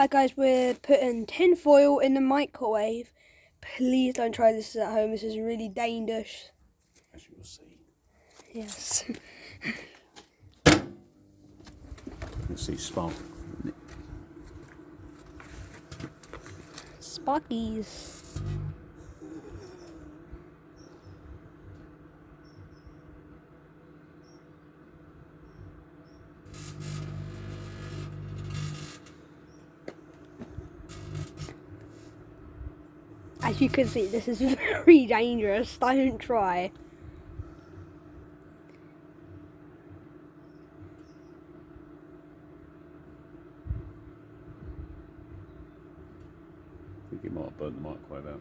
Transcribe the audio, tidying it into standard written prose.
Alright guys, we're putting tin foil in the microwave. Please don't try this at home, this is really dangerous. As you will see. Yes. You'll see spark. Sparkies. As you can see, this is very dangerous. Don't try. I think you might have burnt the microwave out.